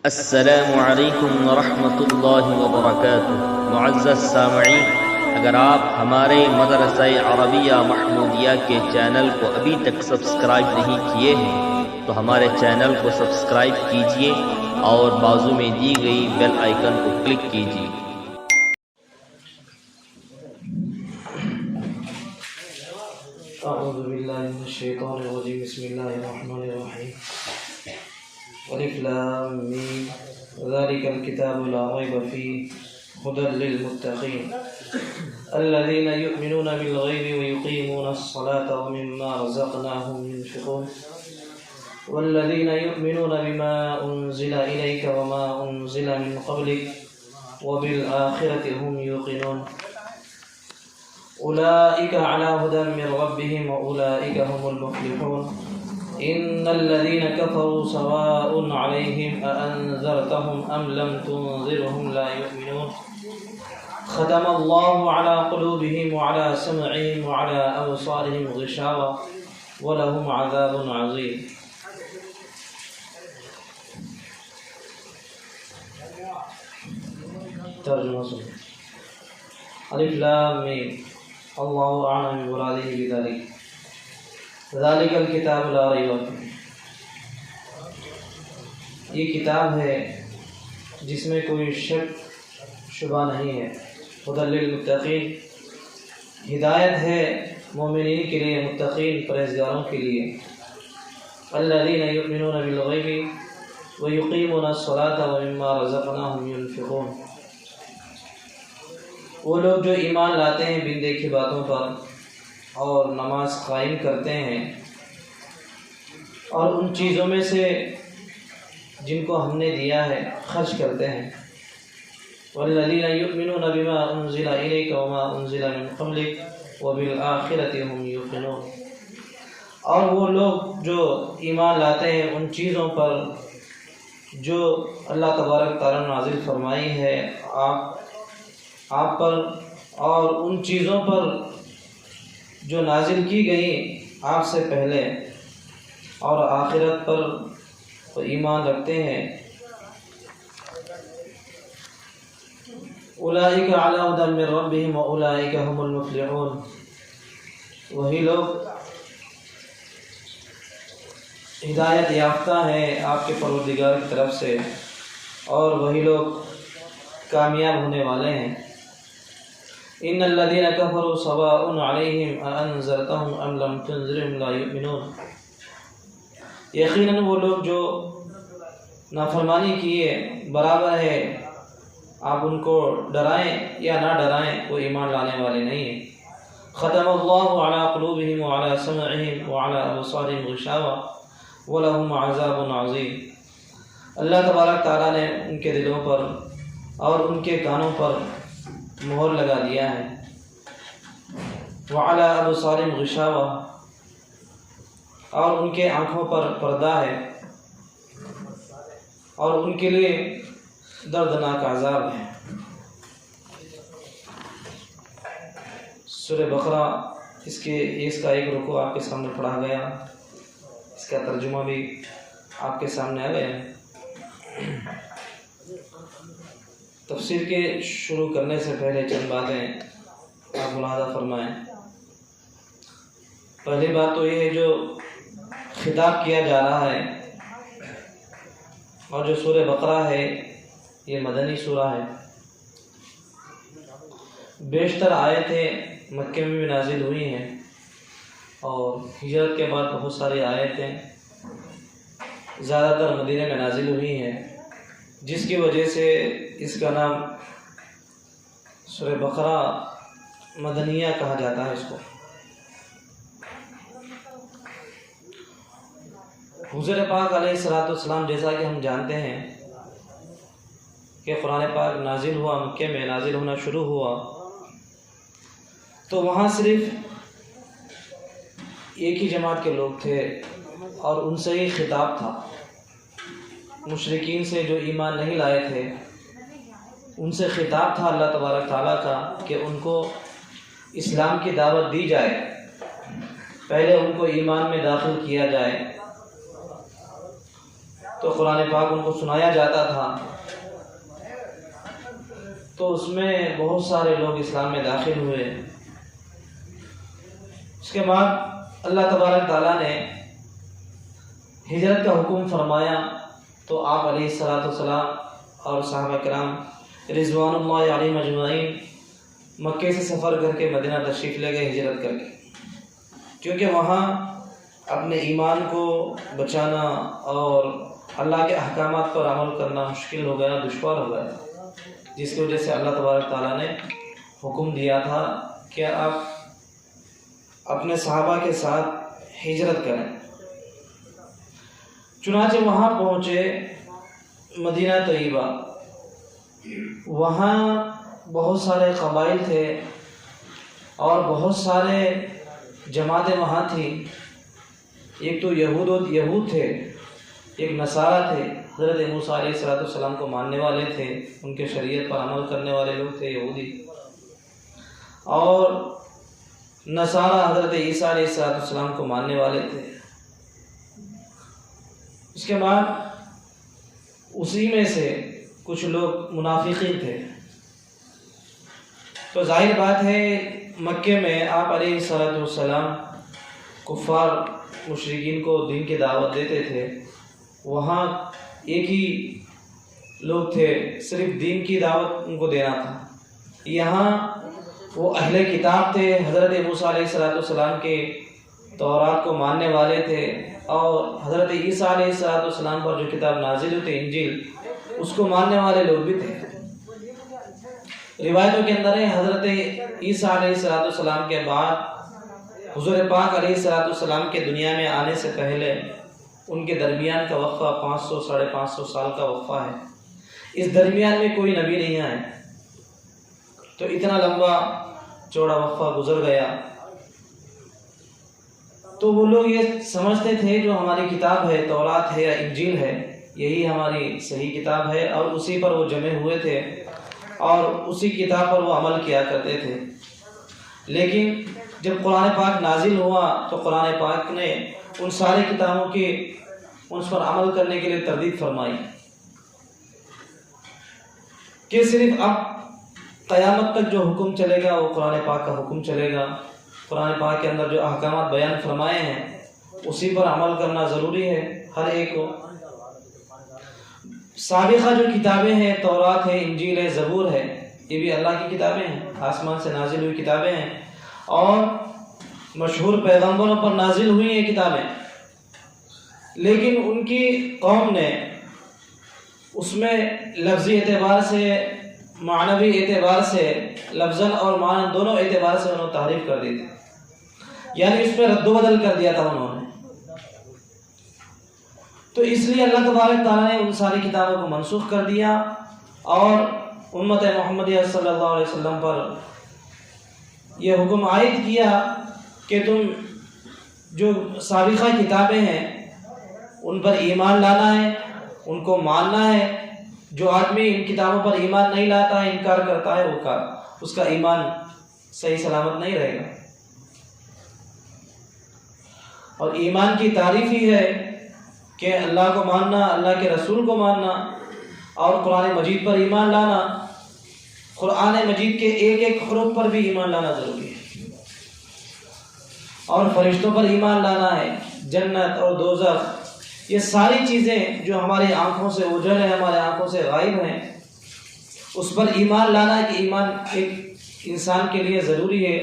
السلام علیکم ورحمۃ اللہ وبرکاتہ۔ معزز سامعین، اگر آپ ہمارے مدرسہ عربیہ محمودیہ کے چینل کو ابھی تک سبسکرائب نہیں کیے ہیں تو ہمارے چینل کو سبسکرائب کیجیے اور بازو میں دی گئی بیل آئیکن کو کلک کیجیے۔ اعوذ باللہ من الشیطان الرجیم، بسم اللہ الرحمن الرحیم۔ الف لام میم ذلک الکتاب لا ریب فیہ ھدی للمتقین الذین یؤمنون بالغیب ویقیمون الصلاة ومما رزقناہم ينفقون والذین یؤمنون بما انزل الیک وما انزل من قبلک وبالآخرة هم یوقنون أولئك على هدى من ربهم وأولئك هم المفلحون إن الذين كفروا سواء عليهم أأنذرتهم أم لم تنذرهم لا يؤمنون ختم الله على قلوبهم وعلى سمعهم وعلى أبصارهم غشاوة ولهم عذاب عظيم۔ ترجمہ سنیں۔ الف لام میم اللہ اعلم بمرادہ بذلک ذالک الکتاب لا ریب فیہ، یہ کتاب ہے جس میں کوئی شک شبہ نہیں ہے، ھدی للمتقین، ہدایت ہے مومنین کے لیے، متقین پرہیزگاروں کے لیے، الذین یؤمنون بالغیب ویقیمون الصلاة ومما رزقناہم ينفقون، وہ لوگ جو ایمان لاتے ہیں بن دیکھی باتوں پر اور نماز قائم کرتے ہیں اور ان چیزوں میں سے جن کو ہم نے دیا ہے خرچ کرتے ہیں، والذین یؤمنون بما انزل الیک وما انزل من قبلک وبالآخرة هم یوقنون، اور وہ لوگ جو ایمان لاتے ہیں ان چیزوں پر جو اللہ تبارک تعالیٰ نے نازل فرمائی ہے آپ پر، اور ان چیزوں پر جو نازل کی گئی آپ سے پہلے، اور آخرت پر تو ایمان رکھتے ہیں۔ اولئک علی ھدی من ربہم واولئک ھم المفلحون، وہی لوگ ہدایت یافتہ ہیں آپ کے پروردگار کی طرف سے، اور وہی لوگ کامیاب ہونے والے ہیں۔ ان الذين كفروا سواء عليهم أأنذرتهم أم لم تنذرهم لا يؤمنون، یقیناً وہ لوگ جو نافرمانی کیے برابر ہے آپ ان کو ڈرائیں یا نہ ڈرائیں وہ ایمان لانے والے نہیں ہیں۔ ختم اللہ على قلوبهم وعلى سمعهم وعلى أبصارهم غشاوة ولهم عذاب عظیم، اللہ تبارک تعالیٰ نے ان کے دلوں پر اور ان کے کانوں پر مہر لگا دیا ہے۔ وعلی ابصارہم غشاوہ، اور ان کے آنکھوں پر پردہ ہے، اور ان کے لیے دردناک عذاب ہے۔ سورہ بقرہ اس کا ایک رکوع آپ کے سامنے پڑھا گیا، اس کا ترجمہ بھی آپ کے سامنے آ گیا۔ تفسیر کے شروع کرنے سے پہلے چند باتیں آپ ملاحظہ فرمائیں۔ پہلی بات تو یہ ہے جو خطاب کیا جا رہا ہے اور جو سورہ بقرہ ہے یہ مدنی سورہ ہے، بیشتر آیتیں مکے میں بھی نازل ہوئی ہیں اور ہجرت کے بعد بہت ساری آیتیں زیادہ تر مدینہ میں نازل ہوئی ہیں، جس کی وجہ سے اس کا نام سورہ بقرہ مدنیہ کہا جاتا ہے۔ اس کو حضور پاک علیہ السلام جیسا کہ ہم جانتے ہیں کہ قرآن پاک نازل ہوا، مکے میں نازل ہونا شروع ہوا تو وہاں صرف ایک ہی جماعت کے لوگ تھے اور ان سے ہی خطاب تھا۔ مشرکین سے جو ایمان نہیں لائے تھے ان سے خطاب تھا اللہ تبارک تعالیٰ کا کہ ان کو اسلام کی دعوت دی جائے، پہلے ان کو ایمان میں داخل کیا جائے، تو قرآن پاک ان کو سنایا جاتا تھا، تو اس میں بہت سارے لوگ اسلام میں داخل ہوئے۔ اس کے بعد اللہ تبارک تعالیٰ نے ہجرت کا حکم فرمایا، تو آپ علیہ الصلاۃ والسلام اور صحابہ کرام رضوان اللہ علیہم اجمعین مکے سے سفر کر کے مدینہ تشریف لے گئے ہجرت کر کے، کیونکہ وہاں اپنے ایمان کو بچانا اور اللہ کے احکامات پر عمل کرنا مشکل ہو گیا، دشوار ہو گیا، جس کی وجہ سے اللہ تبارک تعالیٰ نے حکم دیا تھا کہ آپ اپنے صحابہ کے ساتھ ہجرت کریں۔ چنانچہ وہاں پہنچے مدینہ طیبہ، وہاں بہت سارے قبائل تھے اور بہت سارے جماعتیں وہاں تھیں۔ ایک تو یہود تھے، ایک نصارہ تھے، حضرت موسیٰ علیہ السلام کو ماننے والے تھے، ان کے شریعت پر عمل کرنے والے لوگ تھے یہودی، اور نصارہ حضرت عیسیٰ علیہ السلام کو ماننے والے تھے۔ اس کے بعد اسی میں سے کچھ لوگ منافقین تھے۔ تو ظاہر بات ہے مکے میں آپ علیہ السلام کفار مشرکین کو دین کی دعوت دیتے تھے، وہاں ایک ہی لوگ تھے، صرف دین کی دعوت ان کو دینا تھا۔ یہاں وہ اہل کتاب تھے، حضرت موسیٰ علیہ السلام کے تورات کو ماننے والے تھے، اور حضرت عیسیٰ علیہ السلام پر جو کتاب نازل ہوئی تھی انجیل، اس کو ماننے والے لوگ بھی تھے۔ روایتوں کے اندر ہے حضرت عیسیٰ علیہ السلام کے بعد حضور پاک علیہ السلام کے دنیا میں آنے سے پہلے ان کے درمیان کا وقفہ 500 ساڑھے 500 سال کا وقفہ ہے۔ اس درمیان میں کوئی نبی نہیں آئے، تو اتنا لمبا چوڑا وقفہ گزر گیا۔ تو وہ لوگ یہ سمجھتے تھے جو ہماری کتاب ہے، تورات ہے یا انجیل ہے، یہی ہماری صحیح کتاب ہے، اور اسی پر وہ جمع ہوئے تھے اور اسی کتاب پر وہ عمل کیا کرتے تھے۔ لیکن جب قرآن پاک نازل ہوا تو قرآن پاک نے ان ساری کتابوں کی ان پر عمل کرنے کے لیے تردید فرمائی کہ صرف اب قیامت تک جو حکم چلے گا وہ قرآن پاک کا حکم چلے گا۔ قرآن پاک کے اندر جو احکامات بیان فرمائے ہیں اسی پر عمل کرنا ضروری ہے ہر ایک کو۔ سابقہ جو کتابیں ہیں، تورات ہے، انجیل ہے، زبور ہے، یہ بھی اللہ کی کتابیں ہیں، آسمان سے نازل ہوئی کتابیں ہیں، اور مشہور پیغمبروں پر نازل ہوئی ہیں کتابیں، لیکن ان کی قوم نے اس میں لفظی اعتبار سے، معنوی اعتبار سے، لفظاً اور معنی دونوں اعتبار سے انہوں نے تحریف کر دی تھی، یعنی اس میں رد و بدل کر دیا تھا انہوں نے۔ تو اس لیے اللہ تبارک تعالیٰ نے ان ساری کتابوں کو منسوخ کر دیا اور امت محمدیہ صلی اللہ علیہ وسلم پر یہ حکم عائد کیا کہ تم جو سابقہ کتابیں ہیں ان پر ایمان لانا ہے، ان کو ماننا ہے۔ جو آدمی ان کتابوں پر ایمان نہیں لاتا ہے، انکار کرتا ہے، اس کا ایمان صحیح سلامت نہیں رہے گا۔ اور ایمان کی تعریف ہی ہے کہ اللہ کو ماننا، اللہ کے رسول کو ماننا، اور قرآن مجید پر ایمان لانا۔ قرآن مجید کے ایک ایک حرف پر بھی ایمان لانا ضروری ہے، اور فرشتوں پر ایمان لانا ہے، جنت اور دوزخ، یہ ساری چیزیں جو ہماری آنکھوں سے اوجھل ہیں، ہمارے آنکھوں سے غائب ہیں، اس پر ایمان لانا کہ ایمان ایک انسان کے لیے ضروری ہے۔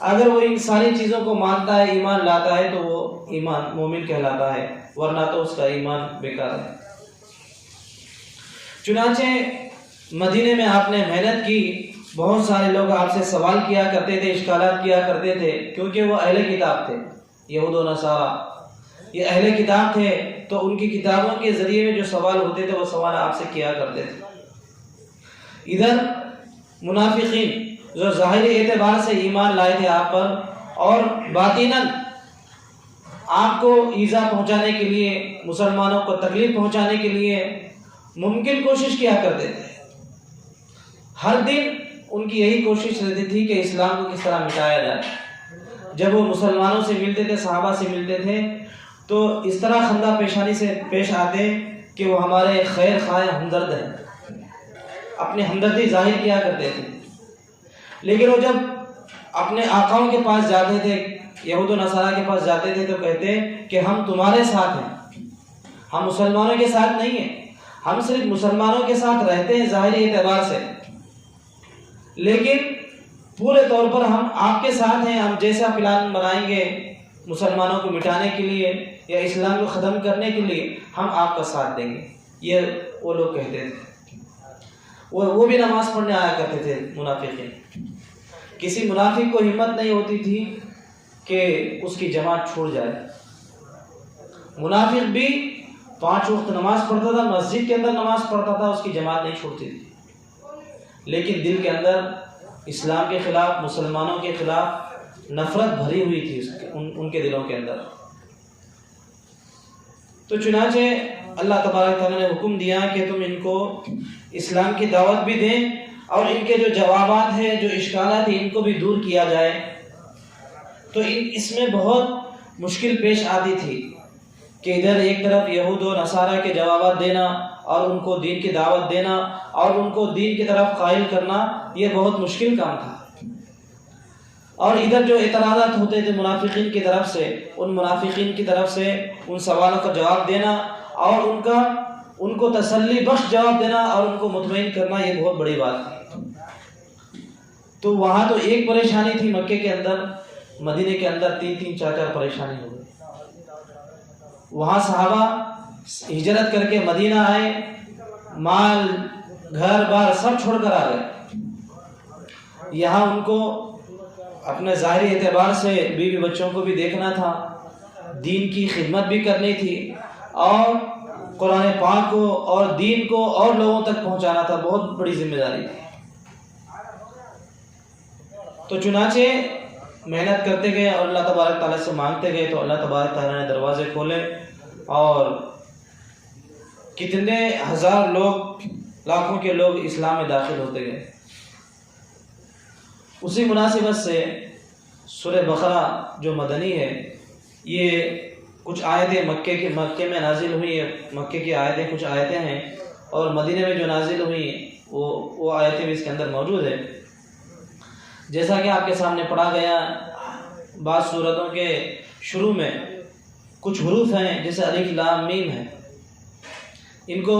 اگر وہ ان ساری چیزوں کو مانتا ہے، ایمان لاتا ہے، تو وہ ایمان مومن کہلاتا ہے، ورنہ تو اس کا ایمان بیکار ہے۔ چنانچہ مدینے میں آپ نے محنت کی، بہت سارے لوگ آپ سے سوال کیا کرتے تھے، اشکالات کیا کرتے تھے، کیونکہ وہ اہل کتاب تھے، یہود و نصارہ، یہ اہل کتاب تھے، تو ان کی کتابوں کے ذریعے میں جو سوال ہوتے تھے وہ سوال آپ سے کیا کرتے تھے۔ ادھر منافقین جو ظاہری اعتبار سے ایمان لائے تھے آپ پر، اور باطناً آپ کو ایذا پہنچانے کے لیے، مسلمانوں کو تکلیف پہنچانے کے لیے ممکن کوشش کیا کرتے تھے۔ ہر دن ان کی یہی کوشش رہتی تھی کہ اسلام کو کس طرح مٹایا جائے۔ جب وہ مسلمانوں سے ملتے تھے، صحابہ سے ملتے تھے، تو اس طرح خندہ پیشانی سے پیش آتے کہ وہ ہمارے خیر خواہ ہمدرد ہیں، اپنی ہمدردی ظاہر کیا کرتے تھے، لیکن وہ جب اپنے آقاؤں کے پاس جاتے تھے، یہود و نصارہ کے پاس جاتے تھے، تو کہتے کہ ہم تمہارے ساتھ ہیں، ہم مسلمانوں کے ساتھ نہیں ہیں، ہم صرف مسلمانوں کے ساتھ رہتے ہیں ظاہری اعتبار سے، لیکن پورے طور پر ہم آپ کے ساتھ ہیں، ہم جیسا پلان بنائیں گے مسلمانوں کو مٹانے کے لیے یا اسلام کو ختم کرنے کے لیے، ہم آپ کا ساتھ دیں گے۔ یہ وہ لوگ کہتے تھے۔ وہ بھی نماز پڑھنے آیا کرتے تھے منافقین۔ کسی منافق کو ہمت نہیں ہوتی تھی کہ اس کی جماعت چھوڑ جائے۔ منافق بھی 5 وقت نماز پڑھتا تھا، مسجد کے اندر نماز پڑھتا تھا، اس کی جماعت نہیں چھوڑتی تھی، لیکن دل کے اندر اسلام کے خلاف، مسلمانوں کے خلاف نفرت بھری ہوئی تھی ان کے دلوں کے اندر۔ تو چنانچہ اللہ تبارک تعالیٰ نے حکم دیا کہ تم ان کو اسلام کی دعوت بھی دیں اور ان کے جو جوابات ہیں، جو اشکالات ہیں، ان کو بھی دور کیا جائے۔ تو اس میں بہت مشکل پیش آتی تھی کہ ادھر ایک طرف یہود و نصارہ کے جوابات دینا اور ان کو دین کی دعوت دینا اور ان کو دین کی طرف قائل کرنا، یہ بہت مشکل کام تھا، اور ادھر جو اعتراضات ہوتے تھے منافقین کی طرف سے، ان منافقین کی طرف سے ان سوالوں کا جواب دینا اور ان کو تسلی بخش جواب دینا اور ان کو مطمئن کرنا، یہ بہت بڑی بات تھی۔ تو وہاں تو ایک پریشانی تھی مکے کے اندر، مدینے کے اندر 3 4 پریشانی ہو گئی۔ وہاں صحابہ ہجرت کر کے مدینہ آئے، مال گھر بار سب چھوڑ کر آ گئے۔ یہاں ان کو اپنے ظاہری اعتبار سے بیوی بچوں کو بھی دیکھنا تھا، دین کی خدمت بھی کرنی تھی، اور قرآن پاک کو اور دین کو اور لوگوں تک پہنچانا تھا، بہت بڑی ذمہ داری تھی۔ تو چنانچہ محنت کرتے گئے اور اللہ تبارک تعالیٰ سے مانگتے گئے، تو اللہ تبارک تعالیٰ نے دروازے کھولے اور کتنے ہزار لوگ، لاکھوں کے لوگ اسلام میں داخل ہوتے گئے۔ اسی مناسبت سے سورہ بقرہ جو مدنی ہے، یہ کچھ آیتیں مکے میں نازل ہوئی ہیں، مکے کی آیتیں کچھ آیتیں ہیں، اور مدینے میں جو نازل ہوئی وہ آیتیں بھی اس کے اندر موجود ہیں۔ جیسا کہ آپ کے سامنے پڑھا گیا، بعض سورتوں کے شروع میں کچھ حروف ہیں جیسے الف لام میم ہے، ان کو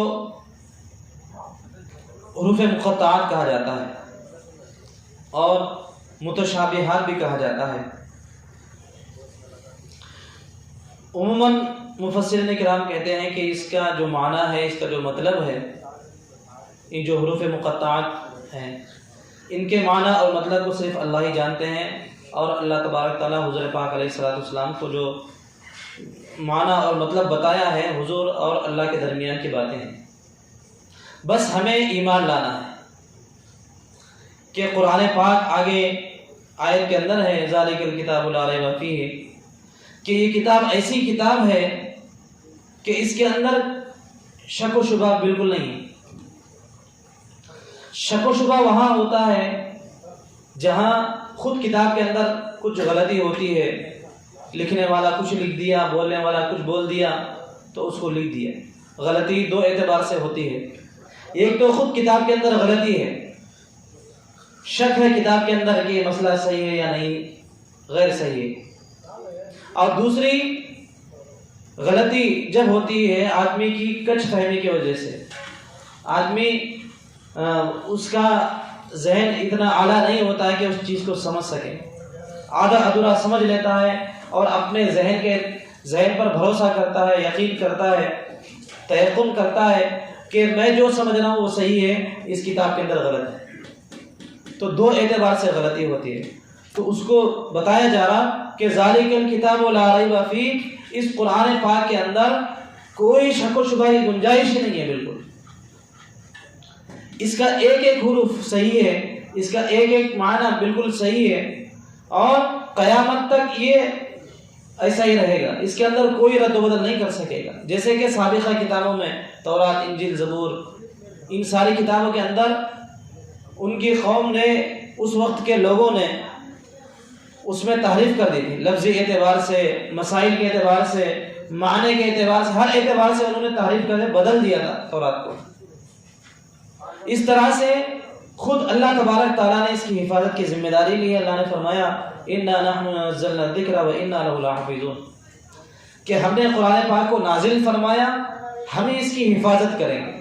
حروف مقطعات کہا جاتا ہے اور متشابہات بھی کہا جاتا ہے۔ عموماً مفسرین کرام کہتے ہیں کہ اس کا جو معنی ہے، اس کا جو مطلب ہے، یہ جو حروف مقطعات ہیں، ان کے معنی اور مطلب کو صرف اللہ ہی جانتے ہیں، اور اللہ تبارک تعالیٰ حضور پاک علیہ الصلوۃ والسلام کو جو معنی اور مطلب بتایا ہے، حضور اور اللہ کے درمیان کی باتیں ہیں۔ بس ہمیں ایمان لانا ہے کہ قرآن پاک آگے آیت کے اندر ہے، ذالک الکتاب لا ریب فیہ، کہ یہ کتاب ایسی کتاب ہے کہ اس کے اندر شک و شبہ بالکل نہیں ہے۔ شک و شبہ وہاں ہوتا ہے جہاں خود کتاب کے اندر کچھ غلطی ہوتی ہے، لکھنے والا کچھ لکھ دیا، بولنے والا کچھ بول دیا تو اس کو لکھ دیا۔ غلطی 2 اعتبار سے ہوتی ہے، ایک تو خود کتاب کے اندر غلطی ہے، شک ہے کتاب کے اندر کہ یہ مسئلہ صحیح ہے یا نہیں، غیر صحیح ہے، اور دوسری غلطی جب ہوتی ہے آدمی کی کچھ فہمی کی وجہ سے، آدمی اس کا ذہن اتنا اعلیٰ نہیں ہوتا ہے کہ اس چیز کو سمجھ سکے، آدھا ادھورا سمجھ لیتا ہے اور اپنے ذہن پر بھروسہ کرتا ہے، یقین کرتا ہے، تیقن کرتا ہے کہ میں جو سمجھ رہا ہوں وہ صحیح ہے، اس کتاب کے اندر غلط ہے۔ تو 2 اعتبار سے غلطی ہوتی ہے، تو اس کو بتایا جا رہا کہ ذالک الکتاب لا ریب فیہ، اس قرآن پاک کے اندر کوئی شک و شبہ کی گنجائش نہیں ہے بالکل۔ اس کا ایک ایک حرف صحیح ہے، اس کا ایک ایک معنی بالکل صحیح ہے، اور قیامت تک یہ ایسا ہی رہے گا، اس کے اندر کوئی رد و بدل نہیں کر سکے گا۔ جیسے کہ سابقہ کتابوں میں تورات، انجیل، زبور، ان ساری کتابوں کے اندر ان کی قوم نے، اس وقت کے لوگوں نے اس میں تحریف کر دی تھی، لفظی اعتبار سے، مسائل کے اعتبار سے معنی کے اعتبار سے، ہر اعتبار سے انہوں نے تحریف کر کے بدل دیا تھا تورات کو۔ اس طرح سے خود اللہ تبارک تعالیٰ نے اس کی حفاظت کی ذمہ داری لی ہے۔ اللہ نے فرمایا اِنَّا نَحْنُ نَزَّلْنَا الذِّكْرَ وَإِنَّا لَهُ لَحَافِظُونَ، کہ ہم نے قرآن پاک کو نازل فرمایا، ہم اس کی حفاظت کریں گے۔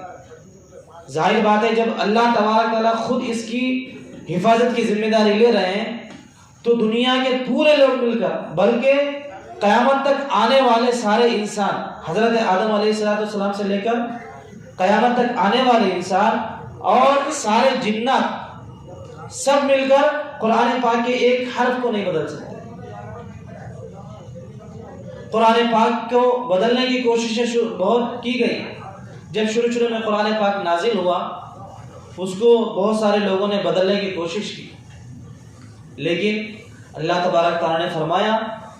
ظاہر بات ہے جب اللہ تبارک تعالیٰ خود اس کی حفاظت کی ذمہ داری لے رہے ہیں تو دنیا کے پورے لوگ مل کر، بلکہ قیامت تک آنے والے سارے انسان، حضرت آدم علیہ السلام سے لے کر قیامت تک آنے والے انسان اور سارے جنات سب مل کر قرآن پاک کے ایک حرف کو نہیں بدل سکتے۔ قرآن پاک کو بدلنے کی کوششیں بہت کی گئی۔ جب شروع میں قرآن پاک نازل ہوا، اس کو بہت سارے لوگوں نے بدلنے کی کوشش کی، لیکن اللہ تبارک تعالیٰ نے فرمایا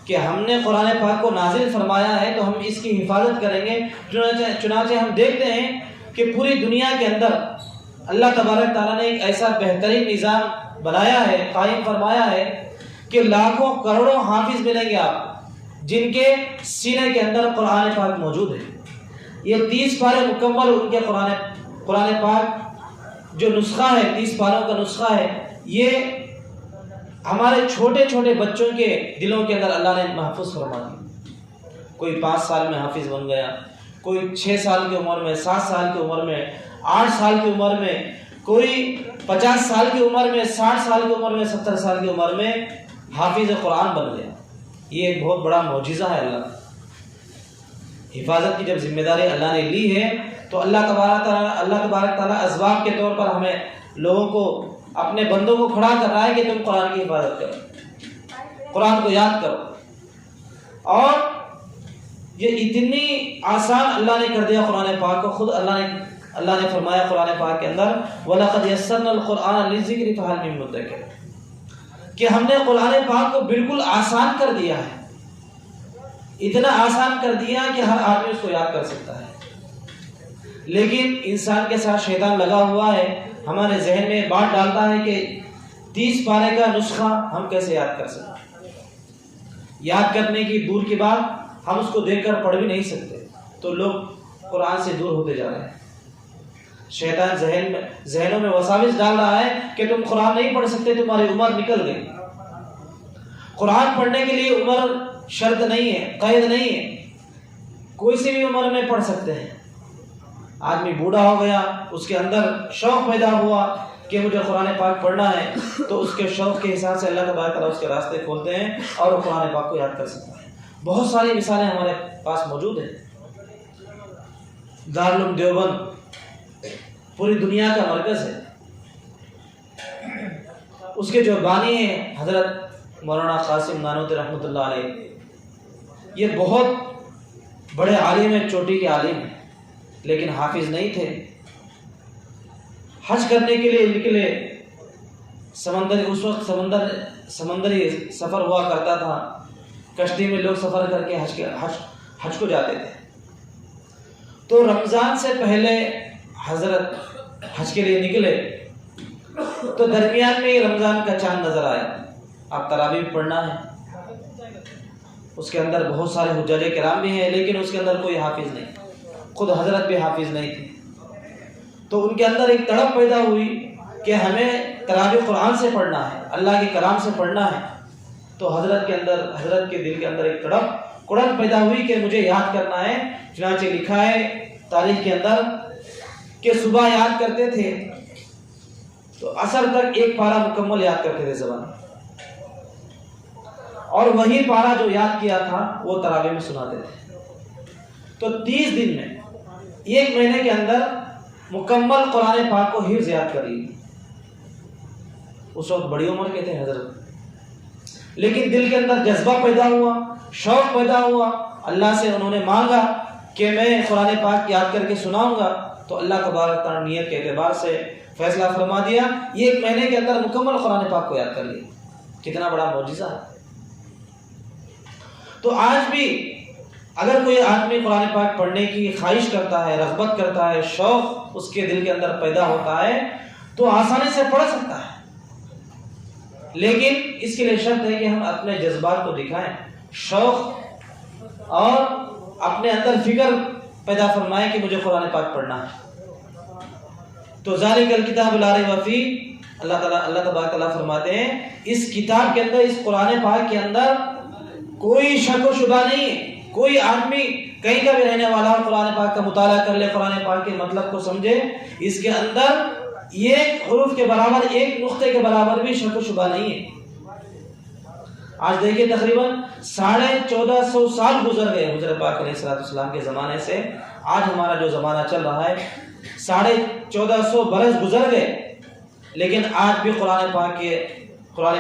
کہ ہم نے قرآن پاک کو نازل فرمایا ہے تو ہم اس کی حفاظت کریں گے۔ چنانچہ ہم دیکھتے ہیں کہ پوری دنیا کے اندر اللہ تبارک تعالیٰ نے ایک ایسا بہترین نظام بنایا ہے، قائم فرمایا ہے کہ لاکھوں کروڑوں حافظ ملیں گے آپ، جن کے سینے کے اندر قرآن پاک موجود ہے۔ یہ 30 پارے مکمل ان کے قرآن پاک جو نسخہ ہے، 30 پاروں کا نسخہ ہے، یہ ہمارے چھوٹے چھوٹے بچوں کے دلوں کے اندر اللہ نے محفوظ فرما دی۔ کوئی 5 سال میں حافظ بن گیا، کوئی 6 سال کی عمر میں، 7 سال کی عمر میں، 8 سال کی عمر میں، کوئی 50 سال کی عمر میں، 60 سال کی عمر میں، 70 سال کی عمر میں حافظ قرآن بن گیا۔ یہ ایک بہت بڑا معجزہ ہے۔ اللہ حفاظت کی جب ذمہ داری اللہ نے لی ہے تو اللہ تبارک تعالیٰ اسباب کے طور پر ہمیں لوگوں کو، اپنے بندوں کو کھڑا کر رہا ہے کہ تم قرآن کی حفاظت کرو، قرآن کو یاد کرو۔ اور یہ اتنی آسان اللہ نے کر دیا قرآن پاک کو۔ خود اللہ نے فرمایا قرآن پاک کے اندر وَلَقَدْ يَسَّرْنَا الْقُرْآنَ لِلذِّكْرِ فَهَلْ مِن مُّدَّكِرٍ، کہ ہم نے قرآن پاک کو بالکل آسان کر دیا ہے، اتنا آسان کر دیا کہ ہر آدمی اس کو یاد کر سکتا ہے۔ لیکن انسان کے ساتھ شیطان لگا ہوا ہے، ہمارے ذہن میں بات ڈالتا ہے کہ 30 پارے کا نسخہ ہم کیسے یاد کر سکتے۔ یاد کرنے کی دور کی بات، ہم اس کو دیکھ کر پڑھ بھی نہیں سکتے، تو لوگ قرآن سے دور ہوتے جا رہے ہیں۔ شیطان ذہنوں میں وساوس ڈال رہا ہے کہ تم قرآن نہیں پڑھ سکتے، تمہاری عمر نکل گئی۔ قرآن پڑھنے کے لیے عمر شرط نہیں ہے، قید نہیں ہے، کوئی سی بھی عمر میں پڑھ سکتے ہیں۔ آدمی بوڑھا ہو گیا، اس کے اندر شوق پیدا ہوا کہ مجھے قرآن پاک پڑھنا ہے، تو اس کے شوق کے حساب سے اللہ تبارک تعالیٰ اس کے راستے کھولتے ہیں اور وہ قرآن پاک کو یاد کر سکتا ہے۔ بہت ساری مثالیں ہمارے پاس موجود ہیں۔ دارالعلوم دیوبند پوری دنیا کا مرکز ہے، اس کے جو بانی ہیں حضرت مولانا قاسم نانوتوی رحمۃ اللہ علیہ، یہ بہت بڑے عالم ہیں، چوٹی کے عالم ہیں، لیکن حافظ نہیں تھے۔ حج کرنے کے لیے نکلے، اس وقت سمندری سفر ہوا کرتا تھا، کشتی میں لوگ سفر کر کے حج کو جاتے تھے۔ تو رمضان سے پہلے حضرت حج کے لیے نکلے، تو درمیان میں رمضان کا چاند نظر آیا۔ آپ تراویح پڑھنا ہے، اس کے اندر بہت سارے حجاج کرام بھی ہیں، لیکن اس کے اندر کوئی حافظ نہیں، خود حضرت بھی حافظ نہیں تھی۔ تو ان کے اندر ایک تڑپ پیدا ہوئی کہ ہمیں تراویح قرآن سے پڑھنا ہے، اللہ کے کلام سے پڑھنا ہے۔ تو حضرت کے دل کے اندر ایک کڑن پیدا ہوئی کہ مجھے یاد کرنا ہے۔ چنانچہ لکھا ہے تاریخ کے اندر کہ صبح یاد کرتے تھے تو عصر تک ایک پارہ مکمل یاد کرتے تھے زبان، اور وہی پارہ جو یاد کیا تھا وہ تراویح میں سناتے تھے۔ تو 30 دن میں، 1 مہینے کے اندر مکمل قرآن پاک کو حفظ یاد کر لی۔ اس وقت بڑی عمر کے تھے حضرت، لیکن دل کے اندر جذبہ پیدا ہوا، شوق پیدا ہوا، اللہ سے انہوں نے مانگا کہ میں قرآن پاک یاد کر کے سناؤں گا۔ تو اللہ تبارک تعالیٰ نیت کے اعتبار سے فیصلہ فرما دیا، یہ 1 مہینے کے اندر مکمل قرآن پاک کو یاد کر لیا۔ کتنا بڑا معجزہ ہے۔ تو آج بھی اگر کوئی آدمی قرآن پاک پڑھنے کی خواہش کرتا ہے، رغبت کرتا ہے، شوق اس کے دل کے اندر پیدا ہوتا ہے، تو آسانی سے پڑھ سکتا ہے، لیکن اس کے لیے شرط ہے کہ ہم اپنے جذبات کو دکھائیں، شوق اور اپنے اندر فکر پیدا فرمائے کہ مجھے قرآن پاک پڑھنا ہے. تو ذالک الکتاب لا ریب فیہ، اللہ تبارک تعالیٰ فرماتے ہیں اس کتاب کے اندر، اس قرآن پاک کے اندر کوئی شک و شبہ نہیں ہے. کوئی آدمی کہیں کا بھی رہنے والا قرآن پاک کا مطالعہ کر لے، قرآن پاک کے مطلب کو سمجھے، اس کے اندر ایک حروف کے برابر، ایک نقطے کے برابر بھی شک و شبہ نہیں ہے. آج دیکھیں تقریباً 1450 سال گزر گئے حضرت پاک علیہ السلام کے زمانے سے. آج ہمارا جو زمانہ چل رہا ہے 1450 برس گزر گئے، لیکن آج بھی قرآن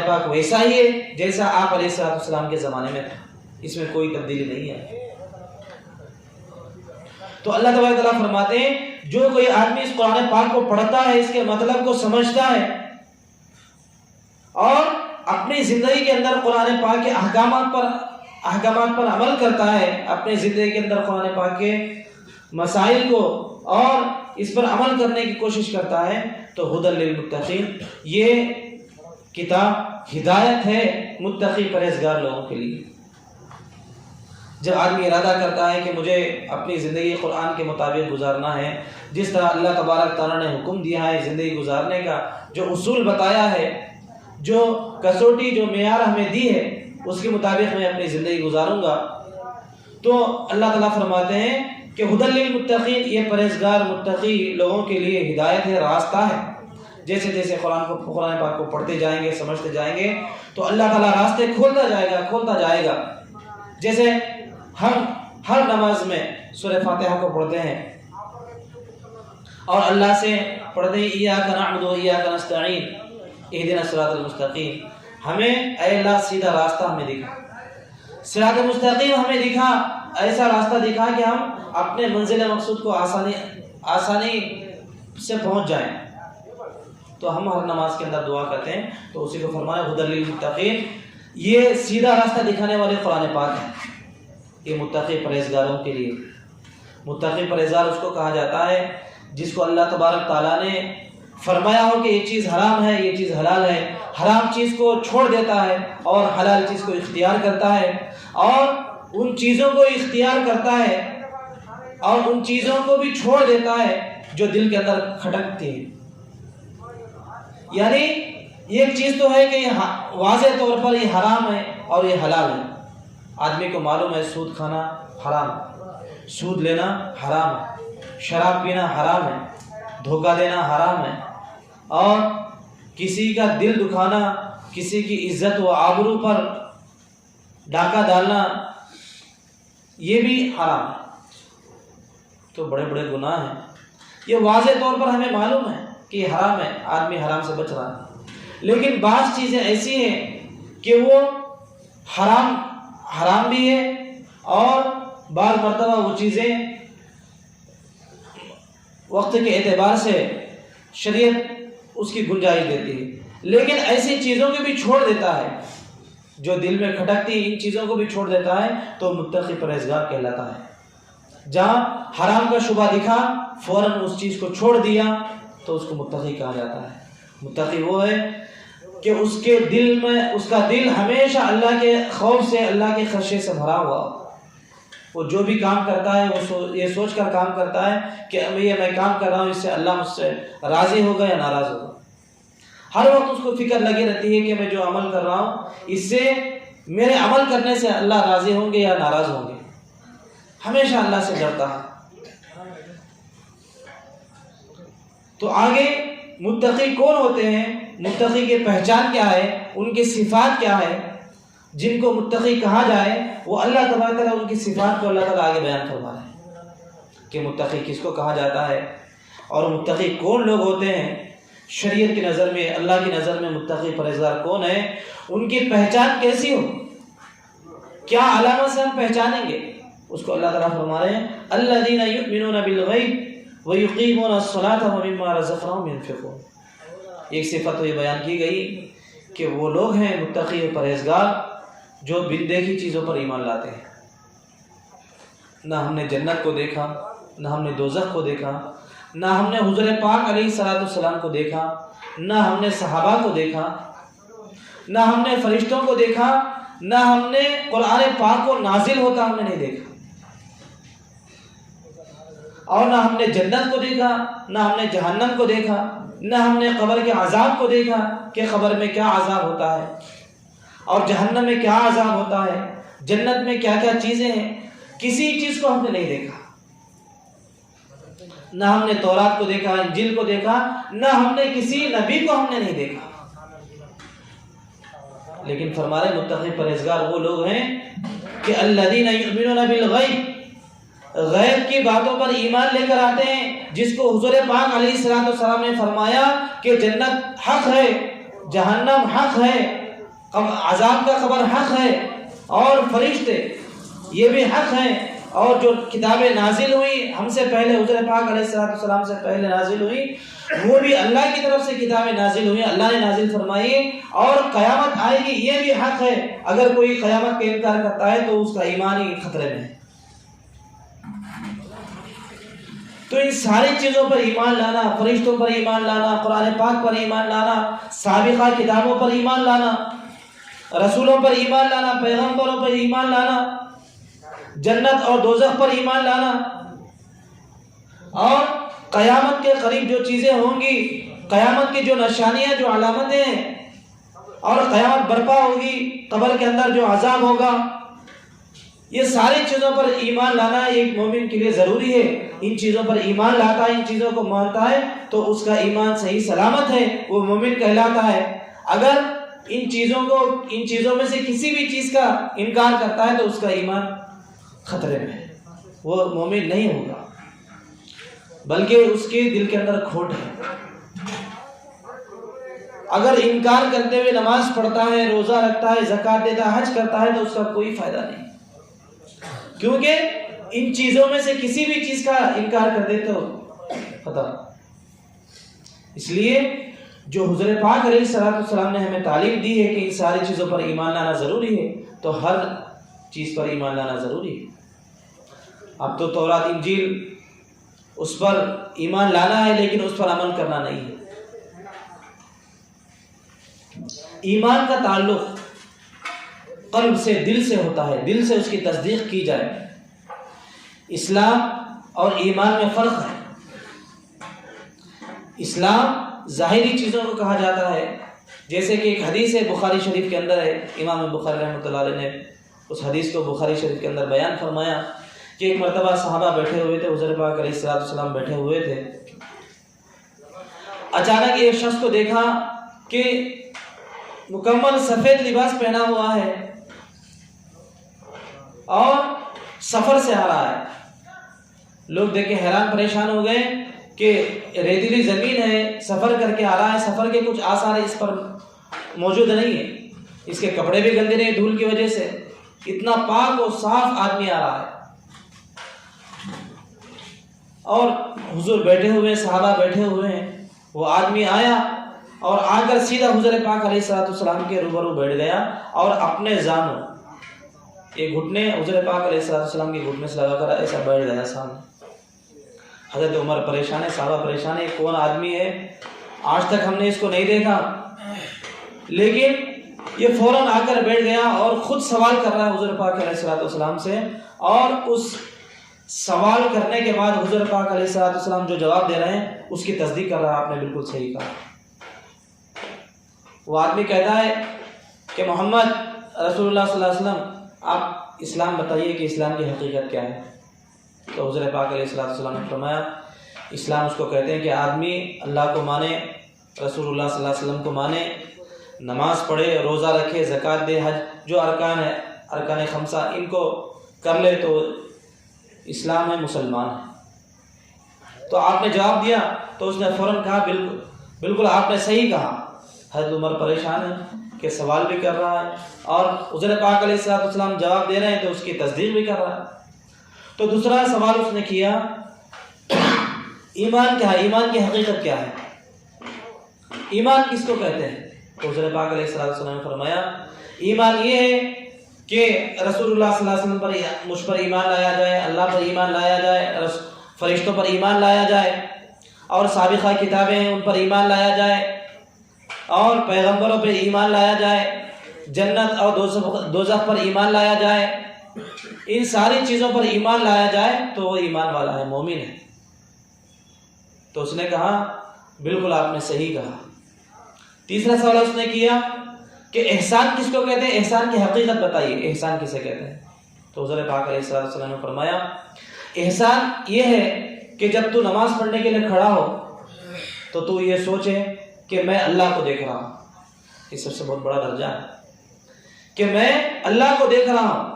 پاک ویسا ہی ہے جیسا آپ علیہ السلام کے زمانے میں تھا. اس میں کوئی تبدیلی نہیں ہے. تو اللہ تبارک تعالیٰ فرماتے ہیں جو کوئی آدمی اس قرآن پاک کو پڑھتا ہے، اس کے مطلب کو سمجھتا ہے اور اپنی زندگی کے اندر قرآن پاک کے احکامات پر عمل کرتا ہے، اپنی زندگی کے اندر قرآن پاک کے مسائل کو اور اس پر عمل کرنے کی کوشش کرتا ہے، تو ھدی للمتقین، یہ کتاب ہدایت ہے متقی پرہیزگار لوگوں کے لیے. جب آدمی ارادہ کرتا ہے کہ مجھے اپنی زندگی قرآن کے مطابق گزارنا ہے، جس طرح اللہ تبارک تعالیٰ نے حکم دیا ہے زندگی گزارنے کا، جو اصول بتایا ہے، جو کسوٹی، جو معیار ہمیں دی ہے، اس کے مطابق میں اپنی زندگی گزاروں گا، تو اللہ تعالیٰ فرماتے ہیں کہ ھدی للمتقین، یہ پرہیزگار متقی لوگوں کے لیے ہدایت ہے، راستہ ہے. جیسے جیسے قرآن پاک کو پڑھتے جائیں گے، سمجھتے جائیں گے، تو اللہ تعالیٰ راستے کھولتا جائے گا. جیسے ہم ہر نماز میں سورہ فاتحہ کو پڑھتے ہیں اور اللہ سے پڑھتے ہیں ایاک نعبد و ایاک نستعین اہدنا الصراط المستقیم، ہمیں اے اللہ سیدھا راستہ ہمیں دکھا، صراط المستقیم ہمیں دکھا، ایسا راستہ دکھا کہ ہم اپنے منزل مقصود کو آسانی سے پہنچ جائیں. تو ہم ہر نماز کے اندر دعا کرتے ہیں، تو اسی کو فرمایا ھدی للمتقین، یہ سیدھا راستہ دکھانے والے قرآن پاک ہے. یہ متقی پرہیزگاروں کے لیے. متقی پرہیزگار اس کو کہا جاتا ہے جس کو اللہ تبارک تعالیٰ نے فرمایا ہو کہ یہ چیز حرام ہے، یہ چیز حلال ہے، حرام چیز کو چھوڑ دیتا ہے اور حلال چیز کو اختیار کرتا ہے، اور ان چیزوں کو اختیار کرتا ہے اور ان چیزوں کو بھی چھوڑ دیتا ہے جو دل کے اندر کھٹکتی ہیں. یعنی ایک چیز تو ہے کہ یہ واضح طور پر یہ حرام ہے اور یہ حلال ہے. آدمی کو معلوم ہے سود کھانا حرام ہے، سود لینا حرام ہے، شراب پینا حرام ہے، دھوکہ دینا حرام ہے، اور کسی کا دل دکھانا، کسی کی عزت و آبرو پر ڈاکہ ڈالنا، یہ بھی حرام ہے. تو بڑے بڑے گناہ ہیں. یہ واضح طور پر ہمیں معلوم ہے کہ یہ حرام ہے، آدمی حرام سے بچ رہا ہے. لیکن بعض چیزیں ایسی ہیں کہ وہ حرام بھی ہے، اور بعض مرتبہ وہ چیزیں وقت کے اعتبار سے شریعت اس کی گنجائش دیتی ہے. لیکن ایسی چیزوں کو بھی چھوڑ دیتا ہے جو دل میں کھٹکتی، ان چیزوں کو بھی چھوڑ دیتا ہے، تو متقی پرہیزگار کہلاتا ہے. جہاں حرام کا شبہ دکھا فوراً اس چیز کو چھوڑ دیا تو اس کو متقی کہا جاتا ہے. متقی وہ ہے کہ اس کے دل میں، اس کا دل ہمیشہ اللہ کے خوف سے، اللہ کے خشیے سے بھرا ہوا. وہ جو بھی کام کرتا ہے وہ یہ سوچ کر کام کرتا ہے کہ یہ میں کام کر رہا ہوں، اس سے اللہ مجھ سے راضی ہوگا یا ناراض ہوگا. ہر وقت اس کو فکر لگی رہتی ہے کہ میں جو عمل کر رہا ہوں اس سے، میرے عمل کرنے سے اللہ راضی ہوں گے یا ناراض ہوں گے. ہمیشہ اللہ سے ڈرتا ہے. تو آگے متقی کون ہوتے ہیں، متقی کی پہچان کیا ہے، ان کی صفات کیا ہے، جن کو متقی کہا جائے، وہ اللہ تبارک تعالیٰ ان کی صفات کو اللہ تعالیٰ آگے بیان فرما رہے ہیں کہ متقی کس کو کہا جاتا ہے اور متقی کون لوگ ہوتے ہیں. شریعت کی نظر میں، اللہ کی نظر میں متقی پرہیزگار کون ہے، ان کی پہچان کیسی ہو، کیا علامت سے ہم پہچانیں گے، اس کو اللہ تعالیٰ فرما رہے ہیں الذین یؤمنون بالغیب ویقیمون الصلاۃ ومما رزقناہم ینفقون. ایک صفت تو یہ بیان کی گئی کہ وہ لوگ ہیں متقی پرہیزگار جو بن دیکھی چیزوں پر ایمان لاتے ہیں. نہ ہم نے جنت کو دیکھا، نہ ہم نے دوزخ کو دیکھا، نہ ہم نے حضور پاک علیہ السلام کو دیکھا، نہ ہم نے صحابہ کو دیکھا، نہ ہم نے فرشتوں کو دیکھا، نہ ہم نے قرآن پاک کو نازل ہوتا ہم نے نہیں دیکھا. اور نہ ہم نے جنت کو دیکھا، نہ ہم نے جہنم کو دیکھا، نہ ہم نے قبر کے عذاب کو دیکھا کہ قبر میں کیا عذاب ہوتا ہے اور جہنم میں کیا عذاب ہوتا ہے، جنت میں کیا کیا چیزیں ہیں، کسی چیز کو ہم نے نہیں دیکھا۔ نہ ہم نے تورات کو دیکھا، انجیل کو دیکھا، نہ ہم نے کسی نبی کو ہم نے نہیں دیکھا۔ لیکن فرمائے متقی پرہیزگار وہ لوگ ہیں کہ الذین یؤمنون بالغیب، غیب کی باتوں پر ایمان لے کر آتے ہیں، جس کو حضور پاک علیہ الصلوۃ والسلام نے فرمایا کہ جنت حق ہے، جہنم حق ہے، عذاب کا خبر حق ہے، اور فرشتے یہ بھی حق ہیں، اور جو کتابیں نازل ہوئی ہم سے پہلے حضور پاک علیہ الصلوۃ والسلام سے پہلے نازل ہوئی وہ بھی اللہ کی طرف سے کتابیں نازل ہوئی، اللہ نے نازل فرمائی، اور قیامت آئے گی یہ بھی حق ہے۔ اگر کوئی قیامت کا انکار کرتا ہے تو اس کا ایمان ہی خطرے میں ہے۔ تو ان ساری چیزوں پر ایمان لانا، فرشتوں پر ایمان لانا، قرآن پاک پر ایمان لانا، سابقہ کتابوں پر ایمان لانا، رسولوں پر ایمان لانا، پیغمبروں پر ایمان لانا، جنت اور دوزخ پر ایمان لانا، اور قیامت کے قریب جو چیزیں ہوں گی، قیامت کی جو نشانیاں، جو علامتیں ہیں، اور قیامت برپا ہوگی، قبر کے اندر جو عذاب ہوگا، یہ ساری چیزوں پر ایمان لانا ایک مومن کے لیے ضروری ہے۔ ان چیزوں پر ایمان لاتا ہے، ان چیزوں کو مانتا ہے تو اس کا ایمان صحیح سلامت ہے، وہ مومن کہلاتا ہے۔ اگر ان چیزوں میں سے کسی بھی چیز کا انکار کرتا ہے تو اس کا ایمان خطرے میں ہے، وہ مومن نہیں ہوگا، بلکہ اس کے دل کے اندر کھوٹ ہے۔ اگر انکار کرتے ہوئے نماز پڑھتا ہے، روزہ رکھتا ہے، زکوٰۃ دیتا ہے، حج کرتا ہے تو اس کا کوئی فائدہ نہیں، کیونکہ ان چیزوں میں سے کسی بھی چیز کا انکار کر دے تو خطرہ۔ اس لیے جو حضور پاک علیہ الصلوۃ والسلام نے ہمیں تعلیم دی ہے کہ ان ساری چیزوں پر ایمان لانا ضروری ہے، تو ہر چیز پر ایمان لانا ضروری ہے۔ اب تو تورات انجیل اس پر ایمان لانا ہے لیکن اس پر عمل کرنا نہیں ہے۔ ایمان کا تعلق قلب سے، دل سے ہوتا ہے، دل سے اس کی تصدیق کی جائے۔ اسلام اور ایمان میں فرق ہے۔ اسلام ظاہری چیزوں کو کہا جاتا ہے، جیسے کہ ایک حدیث ہے بخاری شریف کے اندر ہے، امام بخاری رحمۃ اللہ علیہ نے اس حدیث کو بخاری شریف کے اندر بیان فرمایا کہ ایک مرتبہ صحابہ بیٹھے ہوئے تھے، حضور پاک علیہ الصلوۃ والسلام بیٹھے ہوئے تھے، اچانک ایک شخص کو دیکھا کہ مکمل سفید لباس پہنا ہوا ہے اور سفر سے آ رہا ہے۔ لوگ دیکھ کے حیران پریشان ہو گئے کہ ریتیلی زمین ہے، سفر کر کے آ رہا ہے، سفر کے کچھ آثار اس پر موجود نہیں ہے، اس کے کپڑے بھی گندے نہیں دھول کی وجہ سے، اتنا پاک اور صاف آدمی آ رہا ہے۔ اور حضور بیٹھے ہوئے، صحابہ بیٹھے ہوئے ہیں، وہ آدمی آیا اور آ کر سیدھا حضور پاک علیہ الصلوۃ والسلام کے روبرو بیٹھ گیا اور اپنے زانوں، ایک گھٹنے حضور پاک علیہ الصلوۃ والسلام کے گھٹنے سے لگا کر ایسا بیٹھ گیا سامنے۔ حضرت عمر پریشان ہے، صحابہ پریشان ہے، کون آدمی ہے، آج تک ہم نے اس کو نہیں دیکھا، لیکن یہ فوراً آ کر بیٹھ گیا اور خود سوال کر رہا ہے حضور پاک علیہ الصلوۃ والسلام سے، اور اس سوال کرنے کے بعد حضور پاک علیہ الصلوۃ والسلام جو جواب دے رہے ہیں اس کی تصدیق کر رہا ہے، آپ نے بالکل صحیح کہا۔ وہ آدمی کہتا ہے کہ محمد رسول اللہ صلی اللہ علیہ وسلم آپ اسلام بتائیے کہ اسلام کی حقیقت کیا ہے۔ تو حضور پاک علیہ الصلوۃ والسلام نے فرمایا اسلام اس کو کہتے ہیں کہ آدمی اللہ کو مانے، رسول اللہ صلی اللہ علیہ وسلم کو مانے، نماز پڑھے، روزہ رکھے، زکوٰۃ دے، حج، جو ارکان ہے، ارکان خمسہ، ان کو کر لے تو اسلام میں مسلمان ہے۔ تو آپ نے جواب دیا تو اس نے فوراً کہا بالکل آپ نے صحیح کہا۔ حضرت عمر پریشان ہے کہ سوال بھی کر رہا ہے اور حضور پاک علیہ الصلوۃ والسلام جواب دے رہے ہیں تو اس کی تصدیق بھی کر رہا ہے۔ تو دوسرا سوال اس نے کیا ایمان کیا ہے، ایمان کی حقیقت کیا ہے، ایمان کس کو کہتے ہیں؟ تو حضور پاک علیہ الصلوۃ والسلام نے فرمایا ایمان یہ ہے کہ رسول اللہ صلی اللہ علیہ وسلم پر مجھ پر ایمان لایا جائے، اللہ پر ایمان لایا جائے، فرشتوں پر ایمان لایا جائے، اور سابقہ کتابیں ہیں ان پر ایمان لایا جائے، اور پیغمبروں پر ایمان لایا جائے، جنت اور دوزخ پر ایمان لایا جائے، ان ساری چیزوں پر ایمان لایا جائے تو وہ ایمان والا ہے، مومن ہے۔ تو اس نے کہا بالکل آپ نے صحیح کہا۔ تیسرا سوال اس نے کیا کہ احسان کس کو کہتے ہیں، احسان کی حقیقت بتائیے، احسان کسے کہتے ہیں؟ تو حضور پاک علیہ السلام نے فرمایا احسان یہ ہے کہ جب تو نماز پڑھنے کے لیے کھڑا ہو تو تو یہ سوچے کہ میں اللہ کو دیکھ رہا ہوں۔ یہ سب سے بہت بڑا درجہ ہے کہ میں اللہ کو دیکھ رہا ہوں۔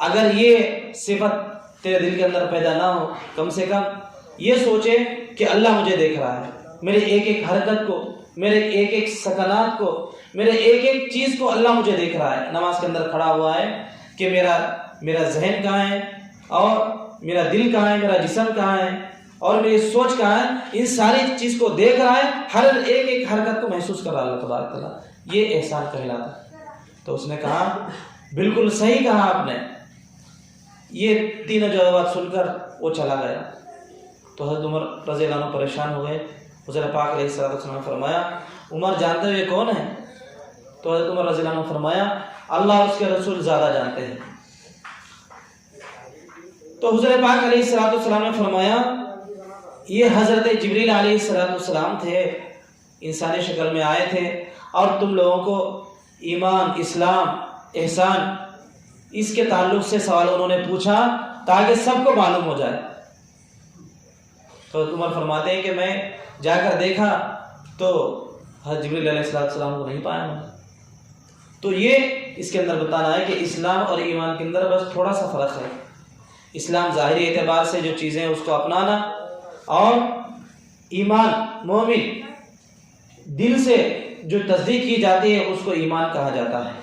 اگر یہ صفت تیرے دل کے اندر پیدا نہ ہو، کم سے کم یہ سوچے کہ اللہ مجھے دیکھ رہا ہے، میرے ایک ایک حرکت کو، میرے ایک ایک سکنات کو، میرے ایک ایک چیز کو اللہ مجھے دیکھ رہا ہے۔ نماز کے اندر کھڑا ہوا ہے کہ میرا ذہن کہاں ہے اور میرا دل کہاں ہے، میرا جسم کہاں ہے اور میری سوچ کہاں ہے، ان ساری چیز کو دیکھ رہا ہے، ہر ایک ایک حرکت کو محسوس کر رہا ہے اللہ تبارک تعالیٰ۔ یہ احسان کہلاتا ہے۔ تو اس نے کہا بالکل صحیح کہا آپ نے۔ یہ تینوں جوابات سن کر وہ چلا گیا۔ تو حضرت عمر رضی اللہ عنہ پریشان ہو گئے۔ حضور پاک علیہ السلام نے فرمایا عمر جانتے ہو یہ کون ہے؟ تو حضرت عمر رضی اللہ عنہ فرمایا اللہ اور اس کے رسول زیادہ جانتے ہیں۔ تو حضور پاک علیہ السلام نے فرمایا یہ حضرت جبریل علیہ السلام تھے، انسانی شکل میں آئے تھے اور تم لوگوں کو ایمان، اسلام، احسان اس کے تعلق سے سوال انہوں نے پوچھا تاکہ سب کو معلوم ہو جائے۔ تو عمر فرماتے ہیں کہ میں جا کر دیکھا تو حضرت جبریل علیہ السلام کو نہیں پایا میں۔ تو یہ اس کے اندر بتانا ہے کہ اسلام اور ایمان کے اندر بس تھوڑا سا فرق ہے۔ اسلام ظاہری اعتبار سے جو چیزیں اس کو اپنانا، اور ایمان مومن دل سے جو تصدیق کی جاتی ہے اس کو ایمان کہا جاتا ہے۔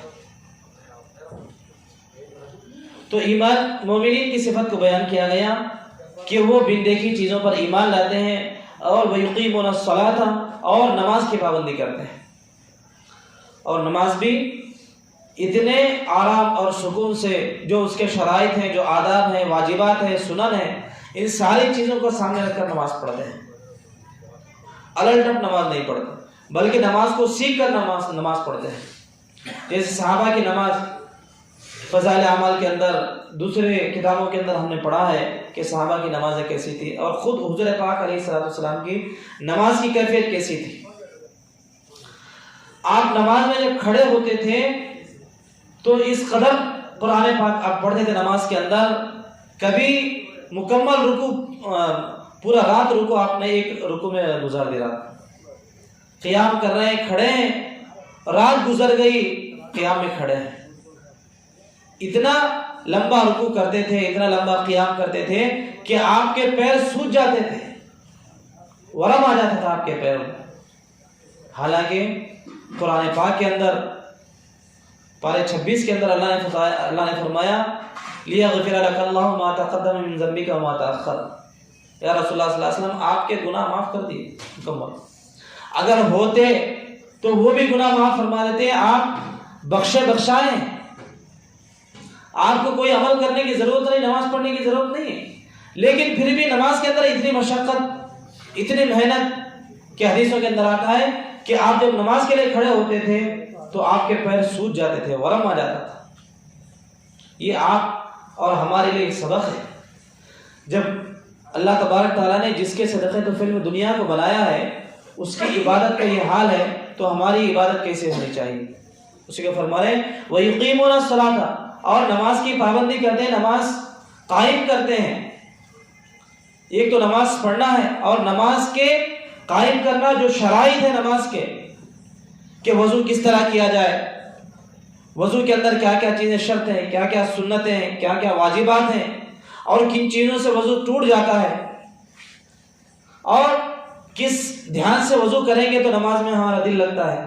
تو ایمان مومنین کی صفت کو بیان کیا گیا کہ وہ بن دیکھی چیزوں پر ایمان لاتے ہیں اور وَيُقِيمُونَ الصَّلَاةَ اور نماز کی پابندی کرتے ہیں، اور نماز بھی اتنے آرام اور سکون سے جو اس کے شرائط ہیں، جو آداب ہیں، واجبات ہیں، سنن ہیں، ان ساری چیزوں کو سامنے رکھ کر نماز پڑھتے ہیں۔ الٹ ڈپ نماز نہیں پڑھتے بلکہ نماز کو سیکھ کر نماز پڑھتے ہیں۔ جیسے صحابہ کی نماز فضائل اعمال کے اندر، دوسرے کتابوں کے اندر ہم نے پڑھا ہے کہ صحابہ کی نمازیں کیسی تھی، اور خود حضور پاک علیہ السلام کی نماز کی کیفیت کیسی تھی۔ آپ نماز میں جب کھڑے ہوتے تھے تو اس قدر قرآن پاک آپ پڑھتے تھے نماز کے اندر، کبھی مکمل رکوع، پورا رات رکوع آپ نے ایک رکوع میں گزار دیا، قیام کر رہے ہیں، کھڑے ہیں، رات گزر گئی، قیام میں کھڑے ہیں۔ اتنا لمبا رکوع کرتے تھے، اتنا لمبا قیام کرتے تھے کہ آپ کے پیر سوج جاتے تھے، ورم آ جاتا تھا آپ کے پیروں میں۔ حالانکہ قرآن پاک کے اندر پارے 26 کے اندر اللہ نے فرمایا لِيَغْفِرَ لَكَ اللَّهُ مَا تَقَدَّمَ مِن ذَنبِكَ وَمَا تَأَخَّرَ، یا رسول اللہ صلی اللہ علیہ وسلم آپ کے گناہ معاف کر دیے مکمل۔ اگر ہوتے تو وہ بھی گناہ معاف فرما دیتے، آپ بخشائیں، آپ کو کوئی عمل کرنے کی ضرورت نہیں، نماز پڑھنے کی ضرورت نہیں ہے، لیکن پھر بھی نماز کے اندر اتنی مشقت، اتنی محنت کہ حدیثوں کے اندر آتا ہے کہ آپ جب نماز کے لیے کھڑے ہوتے تھے تو آپ کے پیر سوج جاتے تھے، ورم آ جاتا تھا۔ یہ آپ اور ہمارے لیے ایک سبق ہے۔ جب اللہ تبارک تعالیٰ نے جس کے صدقے تو فلم دنیا کو بنایا ہے اس کی عبادت کا یہ حال ہے تو ہماری عبادت کیسے ہونی چاہیے؟ اسی کو فرما رہے ہیں وَيُقِيمُونَ الصَّلَاةَ، اور نماز کی پابندی کرتے ہیں، نماز قائم کرتے ہیں۔ ایک تو نماز پڑھنا ہے، اور نماز کے قائم کرنا جو شرائط ہے نماز کے، کہ وضو کس طرح کیا جائے، وضو کے اندر کیا کیا چیزیں شرط ہیں، کیا کیا سنتیں ہیں، کیا کیا واجبات ہیں، اور کن چیزوں سے وضو ٹوٹ جاتا ہے، اور کس دھیان سے وضو کریں گے تو نماز میں ہمارا دل لگتا ہے،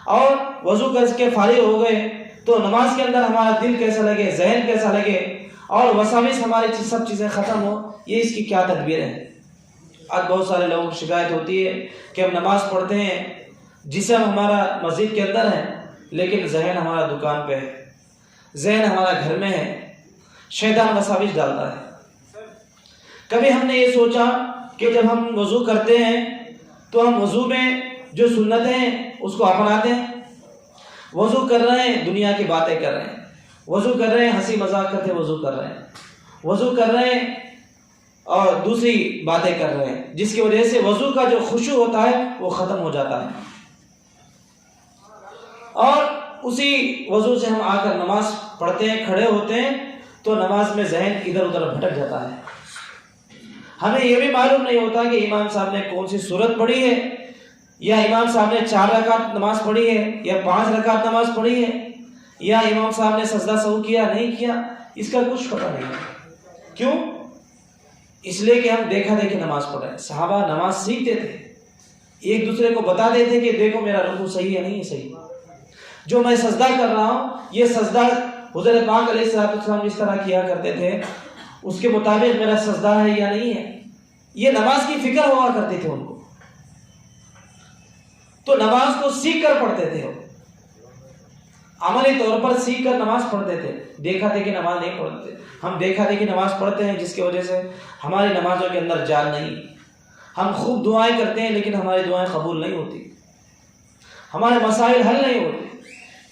اور وضو کر کے فارغ ہو گئے تو نماز کے اندر ہمارا دل کیسا لگے، ذہن کیسا لگے، اور وساوس ہماری سب چیزیں ختم ہو، یہ اس کی کیا تدبیر ہے۔ آج بہت سارے لوگوں کی شکایت ہوتی ہے کہ ہم نماز پڑھتے ہیں، جسم ہمارا مسجد کے اندر ہے لیکن ذہن ہمارا دکان پہ ہے، ذہن ہمارا گھر میں ہے، شیطان وساوس ڈالتا ہے۔ کبھی ہم نے یہ سوچا کہ جب ہم وضو کرتے ہیں تو ہم وضو میں جو سنتیں ہیں اس کو اپناتے ہیں، وضو کر رہے ہیں دنیا کی باتیں کر رہے ہیں، وضو کر رہے ہیں ہنسی مذاق کرتے وضو کر رہے ہیں، وضو کر رہے ہیں اور دوسری باتیں کر رہے ہیں، جس کی وجہ سے وضو کا جو خشوع ہوتا ہے وہ ختم ہو جاتا ہے، اور اسی وضو سے ہم آ کر نماز پڑھتے ہیں، کھڑے ہوتے ہیں تو نماز میں ذہن ادھر ادھر بھٹک جاتا ہے۔ ہمیں یہ بھی معلوم نہیں ہوتا کہ امام صاحب نے کون سی سورت پڑھی ہے، یا امام صاحب نے 4 رکعت نماز پڑھی ہے یا 5 رکعت نماز پڑھی ہے، یا امام صاحب نے سجدہ سہو کیا نہیں کیا، اس کا کچھ پتہ نہیں ہے۔ کیوں؟ اس لیے کہ ہم دیکھا دیکھی نماز پڑھ رہے ہیں۔ صحابہ نماز سیکھتے تھے، ایک دوسرے کو بتاتے تھے کہ دیکھو میرا رکوع صحیح ہے نہیں ہے صحیح، جو میں سجدہ کر رہا ہوں یہ سجدہ حضور پاک علیہ السلام جس طرح کیا کرتے تھے اس کے مطابق میرا سجدہ ہے یا نہیں ہے، یہ نماز کی فکر ہوا کرتی تھی ان کو، تو نماز کو سیکھ کر پڑھتے تھے، عملی طور پر سیکھ کر نماز پڑھتے تھے، دیکھا دیکھی نماز نہیں پڑھتے۔ ہم دیکھا دیکھی نماز پڑھتے ہیں جس کی وجہ سے ہماری نمازوں کے اندر جان نہیں، ہم خوب دعائیں کرتے ہیں لیکن ہماری دعائیں قبول نہیں ہوتی، ہمارے مسائل حل نہیں ہوتے۔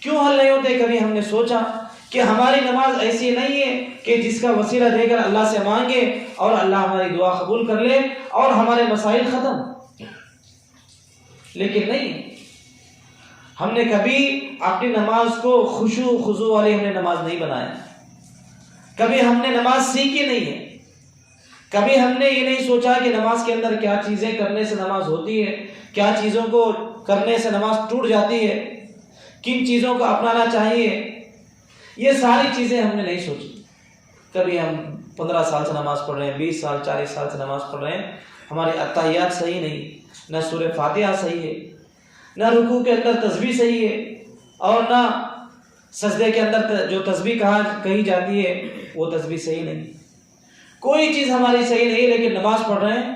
کیوں حل نہیں ہوتے؟ کبھی ہم نے سوچا کہ ہماری نماز ایسی نہیں ہے کہ جس کا وسیلہ دے کر اللہ سے مانگے اور اللہ ہماری دعا قبول کر لے اور ہمارے مسائل ختم، لیکن نہیں، ہم نے کبھی اپنی نماز کو خشوع خضوع والی ہم نے نماز نہیں بنایا، کبھی ہم نے نماز سیکھی نہیں ہے، کبھی ہم نے یہ نہیں سوچا کہ نماز کے اندر کیا چیزیں کرنے سے نماز ہوتی ہے، کیا چیزوں کو کرنے سے نماز ٹوٹ جاتی ہے، کن چیزوں کو اپنانا چاہیے، یہ ساری چیزیں ہم نے نہیں سوچی۔ کبھی ہم 15 سال سے نماز پڑھ رہے ہیں، 20 سال 40 سال سے نماز پڑھ رہے ہیں، ہمارے اتحیات صحیح نہیں، نہ سورہ فاتحہ صحیح ہے، نہ رکوع کے اندر تسبیح صحیح ہے، اور نہ سجدے کے اندر جو تسبیح کہی جاتی ہے وہ تسبیح صحیح نہیں، کوئی چیز ہماری صحیح نہیں، لیکن نماز پڑھ رہے ہیں،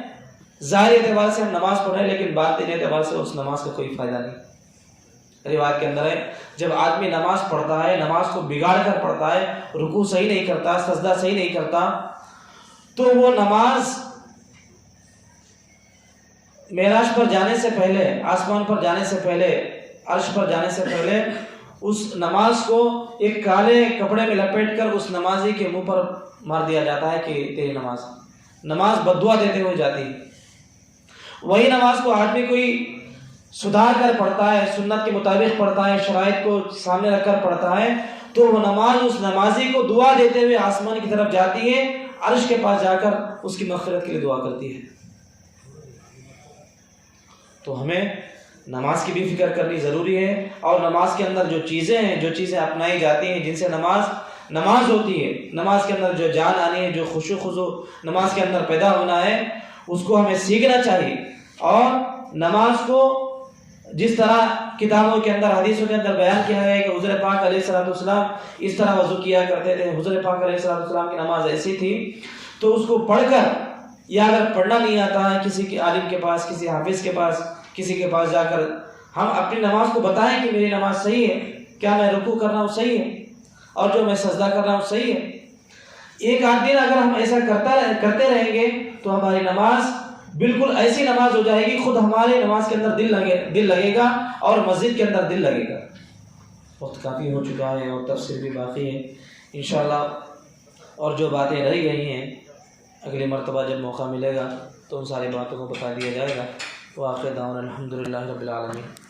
ظاہری اعتبار سے ہم نماز پڑھ رہے ہیں لیکن باطنی اعتبار سے اس نماز کا کوئی فائدہ نہیں۔ روایت کے اندر ہے جب آدمی نماز پڑھتا ہے، نماز کو بگاڑ کر پڑھتا ہے، رکوع صحیح نہیں کرتا، سجدہ صحیح نہیں کرتا، تو وہ نماز معراج پر جانے سے پہلے، آسمان پر جانے سے پہلے، عرش پر جانے سے پہلے اس نماز کو ایک کالے کپڑے میں لپیٹ کر اس نمازی کے منہ پر مار دیا جاتا ہے کہ تیری نماز بددعا دیتے ہوئے جاتی ہے۔ وہی نماز کو آدمی کوئی سدھار کر پڑھتا ہے، سنت کے مطابق پڑھتا ہے، شرائط کو سامنے رکھ کر پڑھتا ہے، تو وہ نماز اس نمازی کو دعا دیتے ہوئے آسمان کی طرف جاتی ہے، عرش کے پاس جا کر اس کی مغفرت کے لیے دعا کرتی ہے۔ تو ہمیں نماز کی بھی فکر کرنی ضروری ہے، اور نماز کے اندر جو چیزیں ہیں، جو چیزیں اپنائی جاتی ہیں جن سے نماز ہوتی ہے، نماز کے اندر جو جان آنی ہے، جو خشوع خضوع نماز کے اندر پیدا ہونا ہے، اس کو ہمیں سیکھنا چاہیے، اور نماز کو جس طرح کتابوں کے اندر حدیثوں کے اندر بیان کیا ہے کہ حضور پاک علیہ السلام اس طرح وضو کیا کرتے تھے، حضور پاک علیہ السلام کی نماز ایسی تھی، تو اس کو پڑھ کر، یا اگر پڑھنا نہیں آتا ہے کسی کے عالم کے پاس، کسی حافظ کے پاس، کسی کے پاس جا کر ہم اپنی نماز کو بتائیں کہ میری نماز صحیح ہے، کیا میں رکوع کر رہا ہوں صحیح ہے، اور جو میں سجدہ کر رہا ہوں صحیح ہے۔ ایک آدھ دن اگر ہم ایسا کرتے رہیں گے تو ہماری نماز بالکل ایسی نماز ہو جائے گی، خود ہمارے نماز کے اندر دل لگے گا اور مسجد کے اندر دل لگے گا۔ وقت کافی ہو چکا ہے اور تفسیر بھی باقی ہے انشاءاللہ، اور جو باتیں رہ گئی ہیں اگلی مرتبہ جب موقع ملے گا تو ان ساری باتوں کو بتا دیا جائے گا۔ وآخر دعوانا الحمدللہ رب العالمین۔